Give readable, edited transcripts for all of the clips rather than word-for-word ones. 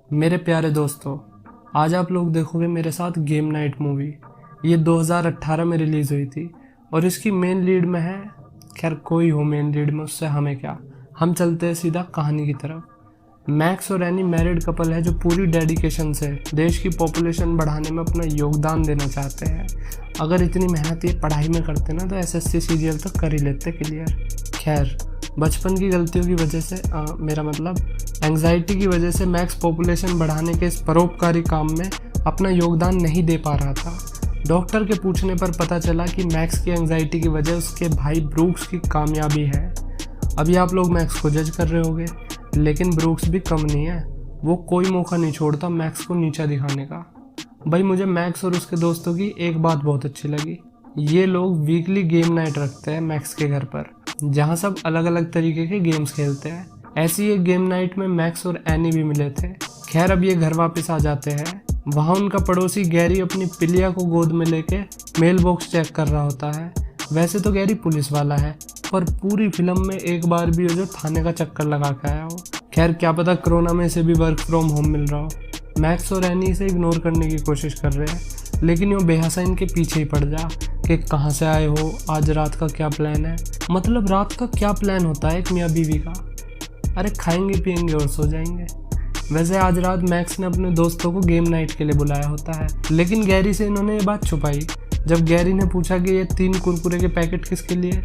मेरे प्यारे दोस्तों, आज आप लोग देखोगे मेरे साथ गेम नाइट मूवी। ये 2018 में रिलीज़ हुई थी और इसकी मेन लीड में है, खैर कोई हो मेन लीड में, उससे हमें क्या। हम चलते हैं सीधा कहानी की तरफ। मैक्स और एनी मैरिड कपल है जो पूरी डेडिकेशन से देश की पॉपुलेशन बढ़ाने में अपना योगदान देना चाहते हैं। अगर इतनी मेहनत ये पढ़ाई में करते ना तो एसएससी सीजीएल तक कर ही लेते क्लियर। खैर, बचपन की गलतियों की वजह से मेरा मतलब एंग्जाइटी की वजह से मैक्स पॉपुलेशन बढ़ाने के इस परोपकारी काम में अपना योगदान नहीं दे पा रहा था। डॉक्टर के पूछने पर पता चला कि मैक्स की एंग्जाइटी की वजह उसके भाई ब्रूक्स की कामयाबी है। अभी आप लोग मैक्स को जज कर रहे होंगे, लेकिन ब्रूक्स भी कम नहीं है। वो कोई मौका नहीं छोड़ता मैक्स को नीचा दिखाने का। भाई, मुझे मैक्स और उसके दोस्तों की एक बात बहुत अच्छी लगी। ये लोग वीकली गेम नाइट रखते हैं मैक्स के घर पर, जहाँ सब अलग अलग तरीके के गेम्स खेलते हैं। ऐसी एक गेम नाइट में मैक्स और एनी भी मिले थे। खैर, अब ये घर वापस आ जाते हैं। वहाँ उनका पड़ोसी गैरी अपनी पिलिया को गोद में लेके मेल बॉक्स चेक कर रहा होता है। वैसे तो गैरी पुलिस वाला है, पर पूरी फिल्म में एक बार भी जो थाने का चक्कर लगा के आया हो। खैर, क्या पता कोरोना में इसे भी वर्क फ्रॉम होम मिल रहा हो। मैक्स और एनी इसे इग्नोर करने की कोशिश कर रहे हैं, लेकिन वो बेहसा इनके पीछे ही पड़ जा कि कहाँ से आए हो, आज रात का क्या प्लान है। मतलब रात का क्या प्लान होता है एक मियाँ बीवी का? अरे खाएंगे पिएंगे और सो जाएंगे। वैसे आज रात मैक्स ने अपने दोस्तों को गेम नाइट के लिए बुलाया होता है, लेकिन गैरी से इन्होंने ये बात छुपाई। जब गैरी ने पूछा कि ये 3 कुरकुरे के पैकेट किसके लिए,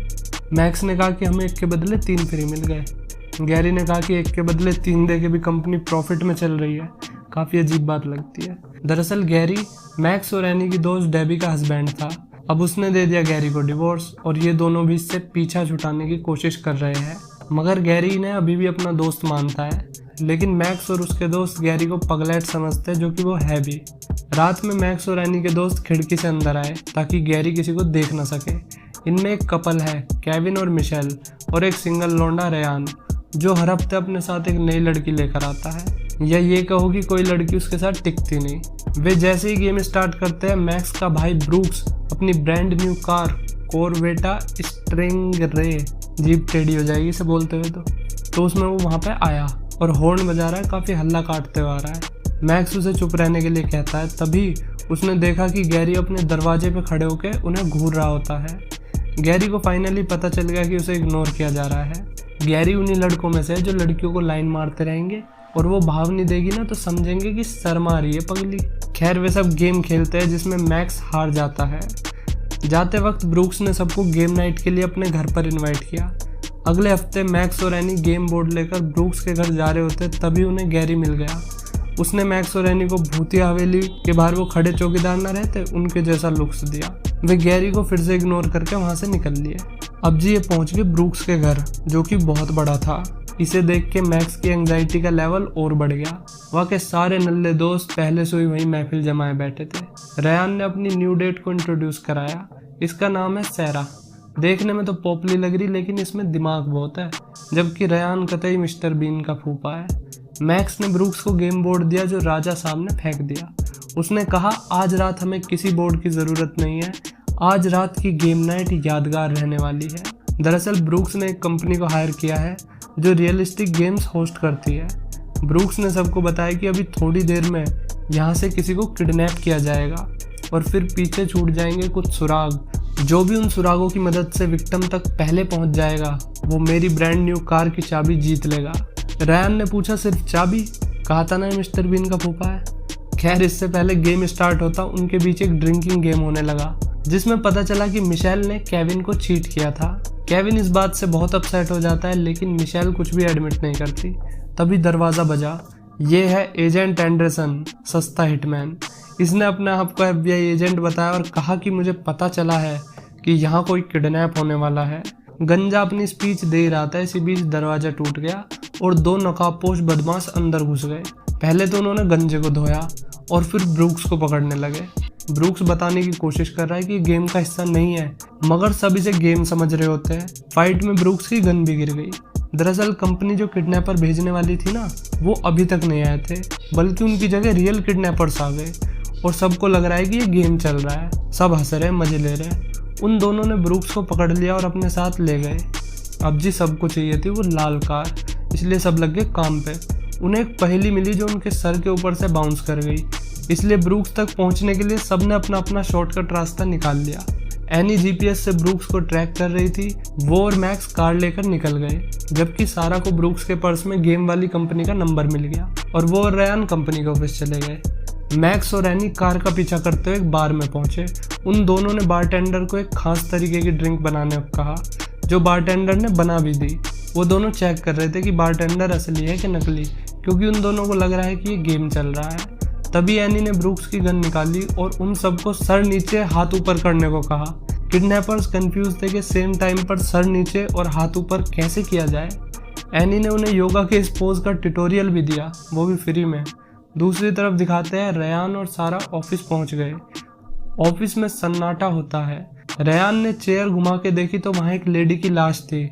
मैक्स ने कहा कि हमें एक के बदले 3 फ्री मिल गए। गैरी ने कहा कि एक के बदले 3 दे के भी कंपनी प्रॉफिट में चल रही है। काफ़ी अजीब बात लगती है। दरअसल गैरी मैक्स और एनी की दोस्त डेबी का हस्बैंड था। अब उसने दे दिया गैरी को डिवोर्स और ये दोनों भी इससे पीछा छुटाने की कोशिश कर रहे हैं। मगर गैरी ने अभी भी अपना दोस्त मानता है, लेकिन मैक्स और उसके दोस्त गैरी को पगलैट समझते हैं, जो कि वो है भी। रात में मैक्स और एनी के दोस्त खिड़की से अंदर आए ताकि गैरी किसी को देख ना सके। इनमें एक कपल है, केविन और मिशेल, और एक सिंगल लौंडा रेयान, जो हर हफ्ते अपने साथ एक नई लड़की लेकर आता है, या ये कहो कि कोई लड़की उसके साथ टिकती नहीं। वे जैसे ही गेम स्टार्ट करते हैं, मैक्स का भाई ब्रूक्स अपनी brand new car Corvette Stingray, jeep टेढ़ी हो जाएगी इसे बोलते हुए तो उसमें वो वहाँ पे आया और हॉर्न बजा रहा है, काफ़ी हल्ला काटते हुए आ रहा है। मैक्स उसे चुप रहने के लिए कहता है। तभी उसने देखा कि गैरी अपने दरवाजे पे खड़े होकर उन्हें घूर रहा होता है। गैरी को फाइनली पता चल गया कि उसे इग्नोर किया जा रहा है। गैरी उन्हीं लड़कों में से है जो लड़कियों को लाइन मारते रहेंगे, और वो भाव नहीं देगी ना तो समझेंगे कि शर्मा रही है पगली। खैर, वे सब गेम खेलते हैं जिसमें मैक्स हार जाता है। जाते वक्त ब्रूक्स ने सबको गेम नाइट के लिए अपने घर पर इनवाइट किया। अगले हफ्ते मैक्स और एनी गेम बोर्ड लेकर ब्रूक्स के घर जा रहे होते, तभी उन्हें गैरी मिल गया। उसने मैक्स और एनी को भूतिया हवेली के बाहर वो खड़े चौकीदार न रहते, उनके जैसा लुक्स दिया। वे गैरी को फिर से इग्नोर करके वहाँ से निकल लिए। अब जी ये पहुँच गए ब्रूक्स के घर, जो कि बहुत बड़ा था। इसे देख के मैक्स की एंग्जाइटी का लेवल और बढ़ गया। वहाँ के सारे नल्ले दोस्त पहले से ही वहीं महफिल जमाए बैठे थे। रेयान ने अपनी न्यू डेट को इंट्रोड्यूस कराया। इसका नाम है सैरा। देखने में तो पॉपुलर लग रही, लेकिन इसमें दिमाग बहुत है, जबकि रेयान कतई मिस्टर बीन का फूफा है। मैक्स ने ब्रूक्स को गेम बोर्ड दिया जो राजा साहब ने फेंक दिया। उसने कहा, आज रात हमें किसी बोर्ड की ज़रूरत नहीं है, आज रात की गेम नाइट यादगार रहने वाली है। दरअसल ब्रूक्स ने एक कंपनी को हायर किया है जो रियलिस्टिक गेम्स होस्ट करती है। ब्रूक्स ने सबको बताया कि अभी थोड़ी देर में यहाँ से किसी को किडनैप किया जाएगा और फिर पीछे छूट जाएंगे कुछ सुराग। जो भी उन सुरागों की मदद से विक्टिम तक पहले पहुँच जाएगा, वो मेरी ब्रांड न्यू कार की चाबी जीत लेगा। रेयान ने पूछा, सिर्फ चाबी? कहा था ना मिस्टर बीन का फूफा है। खैर, इससे पहले गेम स्टार्ट होता उनके बीच एक ड्रिंकिंग गेम होने लगा, जिसमें पता चला कि मिशेल ने केविन को चीट किया था। केविन इस बात से बहुत अपसेट हो जाता है, लेकिन मिशेल कुछ भी एडमिट नहीं करती। तभी दरवाज़ा बजा। ये है एजेंट एंडरसन, सस्ता हिटमैन। इसने अपने आप को FBI एजेंट बताया और कहा कि मुझे पता चला है कि यहाँ कोई किडनैप होने वाला है। गंजा अपनी स्पीच दे रहा था, इसी बीच दरवाज़ा टूट गया और 2 नकाबपोश बदमाश अंदर घुस गए। पहले तो उन्होंने गंजे को धोया और फिर ब्रूक्स को पकड़ने लगे। ब्रूक्स बताने की कोशिश कर रहा है कि गेम का हिस्सा नहीं है, मगर सब इसे गेम समझ रहे होते हैं। फाइट में ब्रूक्स की गन भी गिर गई। दरअसल कंपनी जो किडनैपर भेजने वाली थी ना, वो अभी तक नहीं आए थे, बल्कि उनकी जगह रियल किडनैपर्स आ गए और सबको लग रहा है कि ये गेम चल रहा है। सब हंस रहे, मजे ले रहे। उन दोनों ने ब्रूक्स को पकड़ लिया और अपने साथ ले गए। अब जी सबको चाहिए थी वो लाल कार, इसलिए सब लग गए काम पे। उन्हें एक पहेली मिली जो उनके सर के ऊपर से बाउंस कर गई। इसलिए ब्रूक्स तक पहुंचने के लिए सबने अपना अपना शॉर्टकट रास्ता निकाल लिया। एनी जीपीएस से ब्रूक्स को ट्रैक कर रही थी। वो और मैक्स कार लेकर निकल गए, जबकि सारा को ब्रूक्स के पर्स में गेम वाली कंपनी का नंबर मिल गया और वो और रयान कंपनी के ऑफिस चले गए। मैक्स और एनी कार का पीछा करते हुए एक बार में पहुंचे। उन दोनों ने बारटेंडर को एक खास तरीके की ड्रिंक बनाने को कहा, जो बारटेंडर ने बना भी दी। वो दोनों चेक कर रहे थे कि बारटेंडर असली है कि नकली, क्योंकि उन दोनों को लग रहा है कि ये गेम चल रहा है। तभी एनी ने ब्रूक्स की गन निकाली और उन सबको सर नीचे हाथ ऊपर करने को कहा। किडनैपर्स कंफ्यूज थे कि सेम टाइम पर सर नीचे और हाथ ऊपर कैसे किया जाए। एनी ने उन्हें योगा के इस पोज का ट्यूटोरियल भी दिया, वो भी फ्री में। दूसरी तरफ दिखाते हैं रयान और सारा ऑफिस पहुंच गए। ऑफिस में सन्नाटा होता है। रयान ने चेयर घुमा के देखी तो वहां एक लेडी की लाश थी।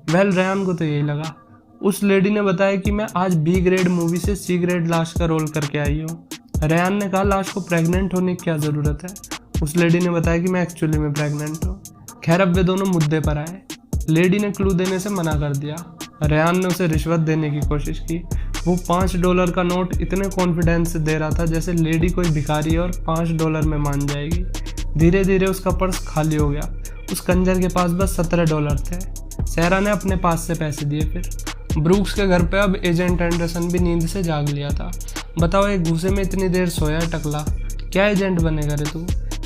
रयान को तो यही लगा। उस लेडी ने बताया कि मैं आज बी ग्रेड मूवी से सी ग्रेड लाश का रोल करके आई हूँ। रयान ने कहा लाश को प्रेग्नेंट होने की क्या ज़रूरत है। उस लेडी ने बताया कि मैं एक्चुअली में प्रेग्नेंट हूँ। खैर अब वे दोनों मुद्दे पर आए। लेडी ने क्लू देने से मना कर दिया। रयान ने उसे रिश्वत देने की कोशिश की। वो $5 का नोट इतने कॉन्फिडेंस से दे रहा था जैसे लेडी कोई भिखारी है और $5 में मान जाएगी। धीरे धीरे उसका पर्स खाली हो गया। उस कंजर के पास बस $17 थे। सैरा ने अपने पास से पैसे दिए। फिर ब्रूक्स के घर पे अब एजेंट एंडरसन भी नींद से जाग लिया था। बताओ एक घूसे में इतनी देर सोया टकला, क्या एजेंट बनेगा रे तू।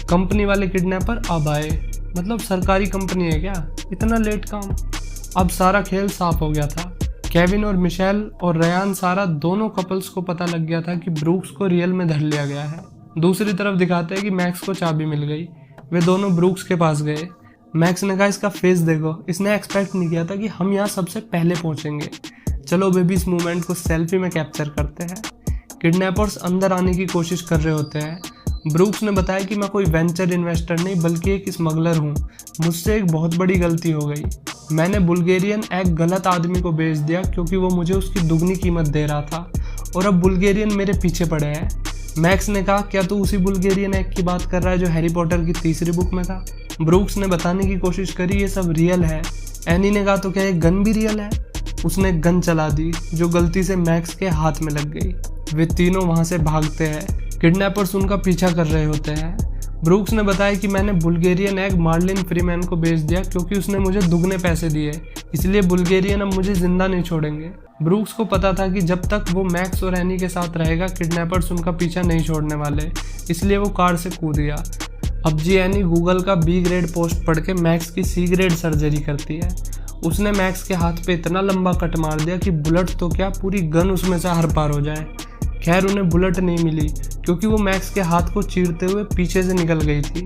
कंपनी वाले किडनैपर अब आए, मतलब सरकारी कंपनी है क्या, इतना लेट काम। अब सारा खेल साफ हो गया था। केविन और मिशेल और रयान सारा दोनों कपल्स को पता लग गया था कि ब्रूक्स को रियल में धर लिया गया है। दूसरी तरफ दिखाते हैं कि मैक्स को चाबी मिल गई। वे दोनों ब्रूक्स के पास गए। मैक्स ने कहा इसका फेस देखो, इसने एक्सपेक्ट नहीं किया था कि हम यहाँ सबसे पहले पहुंचेंगे। चलो बेबी इस मूवमेंट को सेल्फी में कैप्चर करते हैं। किडनैपर्स अंदर आने की कोशिश कर रहे होते हैं। ब्रूक्स ने बताया कि मैं कोई वेंचर इन्वेस्टर नहीं बल्कि एक स्मगलर हूँ। मुझसे एक बहुत बड़ी गलती हो गई। मैंने बुल्गेरियन एग गलत आदमी को बेच दिया क्योंकि वो मुझे उसकी दुगनी कीमत दे रहा था और अब बुल्गेरियन मेरे पीछे पड़े हैं। मैक्स ने कहा क्या तू उसी बुल्गेरियन एग की बात कर रहा है जो हैरी पॉटर की तीसरी बुक में था। ब्रूक्स ने बताने की कोशिश करी ये सब रियल है। एनी ने कहा तो क्या ये गन भी रियल है। उसने गन चला दी जो गलती से मैक्स के हाथ में लग गई। वे तीनों वहां से भागते हैं। किडनैपर्स उनका पीछा कर रहे होते हैं। ब्रूक्स ने बताया कि मैंने बुल्गेरियन एग मार्लिन फ्रीमैन को बेच दिया क्योंकि उसने मुझे दुगने पैसे दिए, इसलिए बुल्गेरियन अब मुझे जिंदा नहीं छोड़ेंगे। ब्रूक्स को पता था कि जब तक वो मैक्स और एनी के साथ रहेगा किडनैपर्स उनका पीछा नहीं छोड़ने वाले, इसलिए वो कार से कूद गया। अब जी एनी गूगल का बी ग्रेड पोस्ट पढ़ के मैक्स की सी ग्रेड सर्जरी करती है। उसने मैक्स के हाथ पे इतना लंबा कट मार दिया कि बुलेट तो क्या पूरी गन उसमें से हर पार हो जाए। खैर उन्हें बुलेट नहीं मिली क्योंकि वो मैक्स के हाथ को चीरते हुए पीछे से निकल गई थी।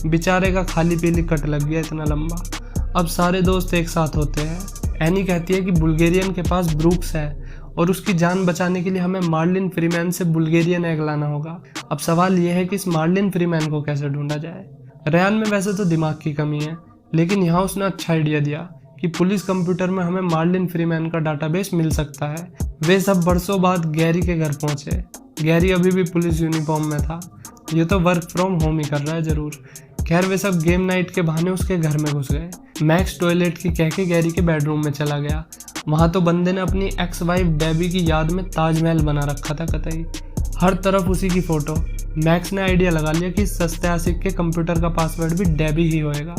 बेचारे का खाली पीली कट लग गया इतना लंबा। अब सारे दोस्त एक साथ होते हैं। एनी कहती है कि बुल्गेरियन के पास ब्रूक्स है और उसकी जान बचाने के लिए हमें मार्लिन फ्रीमैन से बुल्गेरियन एग लाना होगा। अब सवाल यह है कि इस मार्लिन फ्रीमैन को कैसे ढूंढा जाए। रयान में वैसे तो दिमाग की कमी है, लेकिन यहाँ उसने अच्छा आइडिया दिया कि पुलिस कंप्यूटर में हमें मार्लिन फ्रीमैन का डाटाबेस मिल सकता है। वे सब बरसों बाद गैरी के घर पहुंचे। गैरी अभी भी पुलिस यूनिफॉर्म में था। ये तो वर्क फ्रॉम होम ही कर रहा है जरूर। खैर वे सब गेम नाइट के बहाने उसके घर में घुस गए। मैक्स टॉयलेट की कह के गैरी के बेडरूम में चला गया। वहां तो बंदे ने अपनी एक्स वाइफ डेबी की याद में ताजमहल बना रखा था कतई, हर तरफ उसी की फोटो। मैक्स ने आइडिया लगा लिया कि सस्ते आशिक के कंप्यूटर का पासवर्ड भी डेबी ही होएगा।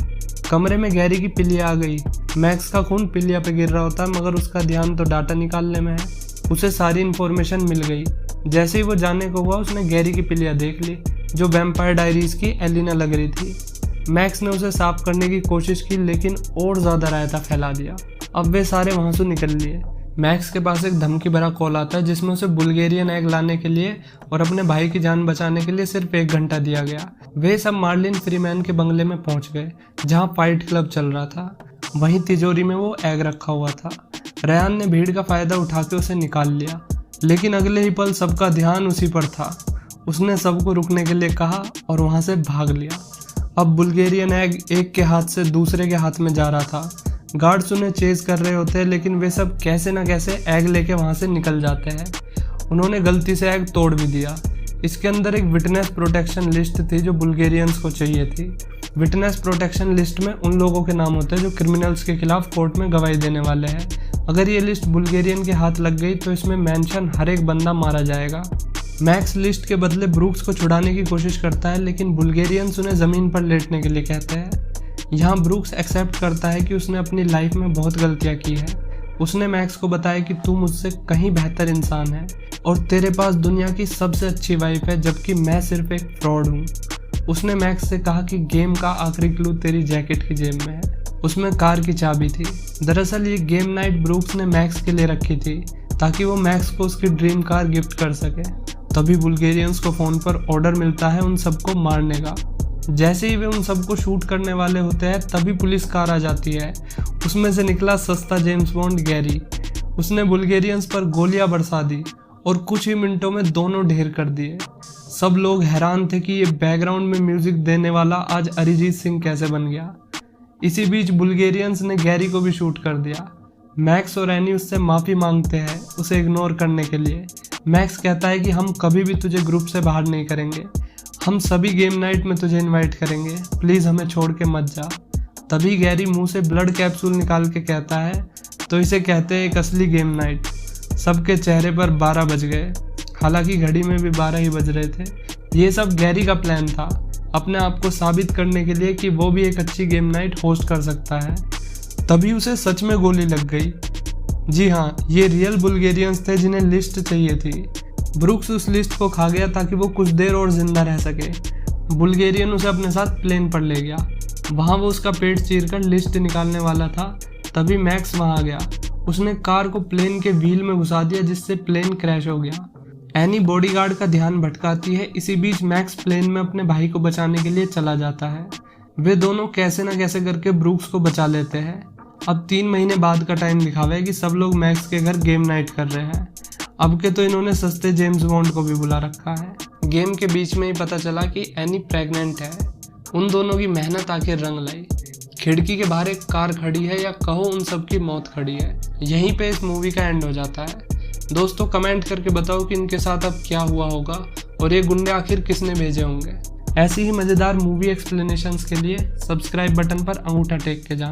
कमरे में गैरी की पिलिया आ गई। मैक्स का खून पिलिया पे गिर रहा होता है मगर उसका ध्यान तो डाटा निकालने में है। उसे सारी इन्फॉर्मेशन मिल गई। जैसे ही वो जाने को हुआ उसने गैरी की पिलिया देख ली जो वैम्पायर डायरीज की एलिना लग रही थी। मैक्स ने उसे साफ करने की कोशिश की लेकिन और ज्यादा रायता फैला दिया। अब वे सारे वहां से निकल लिए। मैक्स के पास एक धमकी भरा कॉल आता है जिसमें उसे बुल्गेरियन एग लाने के लिए और अपने भाई की जान बचाने के लिए सिर्फ 1 घंटा दिया गया। वे सब मार्लिन फ्रीमैन के बंगले में पहुंच गए जहां फाइट क्लब चल रहा था। वहीं तिजोरी में वो एग रखा हुआ था। रयान ने भीड़ का फायदा उठा के उसे निकाल लिया, लेकिन अगले ही पल सबका ध्यान उसी पर था। उसने सबको रुकने के लिए कहा और वहां से भाग लिया। अब बुल्गेरियन एग एक के हाथ से दूसरे के हाथ में जा रहा था। गार्ड्स उन्हें चेज कर रहे होते हैं लेकिन वे सब कैसे न कैसे एग लेके वहां से निकल जाते हैं। उन्होंने गलती से एग तोड़ भी दिया। इसके अंदर एक विटनेस प्रोटेक्शन लिस्ट थी जो बुल्गेरियंस को चाहिए थी। विटनेस प्रोटेक्शन लिस्ट में उन लोगों के नाम होते हैं जो क्रिमिनल्स के खिलाफ कोर्ट में गवाही देने वाले हैं। अगर ये लिस्ट बुल्गेरियन के हाथ लग गई तो इसमें मेंशन हर एक बंदा मारा जाएगा। मैक्स लिस्ट के बदले ब्रूक्स को छुड़ाने की कोशिश करता है, लेकिन बुल्गेरियंस उन्हें ज़मीन पर लेटने के लिए कहते हैं। यहाँ ब्रूक्स एक्सेप्ट करता है कि उसने अपनी लाइफ में बहुत गलतियाँ की है। उसने मैक्स को बताया कि तू मुझसे कहीं बेहतर इंसान है और तेरे पास दुनिया की सबसे अच्छी वाइफ है, जबकि मैं सिर्फ एक फ्रॉड हूँ। उसने मैक्स से कहा कि गेम का आखिरी क्लू तेरी जैकेट की जेब में है। उसमें कार की चाबी थी। दरअसल ये गेम नाइट ब्रूक्स ने मैक्स के लिए रखी थी ताकि वो मैक्स को उसकी ड्रीम कार गिफ्ट कर सके। तभी बुल्गेरियंस को फ़ोन पर ऑर्डर मिलता है उन सबको मारने का। जैसे ही वे उन सबको शूट करने वाले होते हैं तभी पुलिस कार आ जाती है। उसमें से निकला सस्ता जेम्स बॉन्ड गैरी। उसने बुल्गेरियंस पर गोलियां बरसा दी और कुछ ही मिनटों में दोनों ढेर कर दिए। सब लोग हैरान थे कि ये बैकग्राउंड में म्यूजिक देने वाला आज अरिजीत सिंह कैसे बन गया। इसी बीच बुल्गेरियंस ने गैरी को भी शूट कर दिया। मैक्स और एनी उससे माफ़ी मांगते हैं उसे इग्नोर करने के लिए। मैक्स कहता है कि हम कभी भी तुझे ग्रुप से बाहर नहीं करेंगे, हम सभी गेम नाइट में तुझे इनवाइट करेंगे, प्लीज़ हमें छोड़ के मत जा। तभी गैरी मुंह से ब्लड कैप्सूल निकाल के कहता है तो इसे कहते हैं एक असली गेम नाइट। सबके चेहरे पर 12 बज गए, हालांकि घड़ी में भी 12 ही बज रहे थे। ये सब गैरी का प्लान था, अपने आप को साबित करने के लिए कि वो भी एक अच्छी गेम नाइट होस्ट कर सकता है। तभी उसे सच में गोली लग गई। जी हाँ, ये रियल बुल्गेरियंस थे जिन्हें लिस्ट चाहिए थी। ब्रूक्स उस लिस्ट को खा गया ताकि वो कुछ देर और जिंदा रह सके। बुल्गेरियन उसे अपने साथ प्लेन पर ले गया। वहाँ वो उसका पेट चीरकर लिस्ट निकालने वाला था। तभी मैक्स वहाँ आ गया। उसने कार को प्लेन के व्हील में घुसा दिया जिससे प्लेन क्रैश हो गया। एनी बॉडीगार्ड का ध्यान भटकाती है। इसी बीच मैक्स प्लेन में अपने भाई को बचाने के लिए चला जाता है। वे दोनों कैसे न कैसे करके ब्रूक्स को बचा लेते हैं। अब 3 महीने बाद का टाइम लिखा हुआ है कि सब लोग मैक्स के घर गेम नाइट कर रहे हैं। अब के तो इन्होंने सस्ते जेम्स बॉन्ड को भी बुला रखा है। गेम के बीच में ही पता चला कि एनी प्रेग्नेंट है। उन दोनों की मेहनत आके रंग लाई। खिड़की के बाहर एक कार खड़ी है, या कहो उन सब की मौत खड़ी है। यहीं पे इस मूवी का एंड हो जाता है। दोस्तों कमेंट करके बताओ कि इनके साथ अब क्या हुआ होगा और ये गुंडे आखिर किसने भेजे होंगे। ऐसी ही मज़ेदार मूवी एक्सप्लेनेशंस के लिए सब्सक्राइब बटन पर अंगूठा टेक के जाना।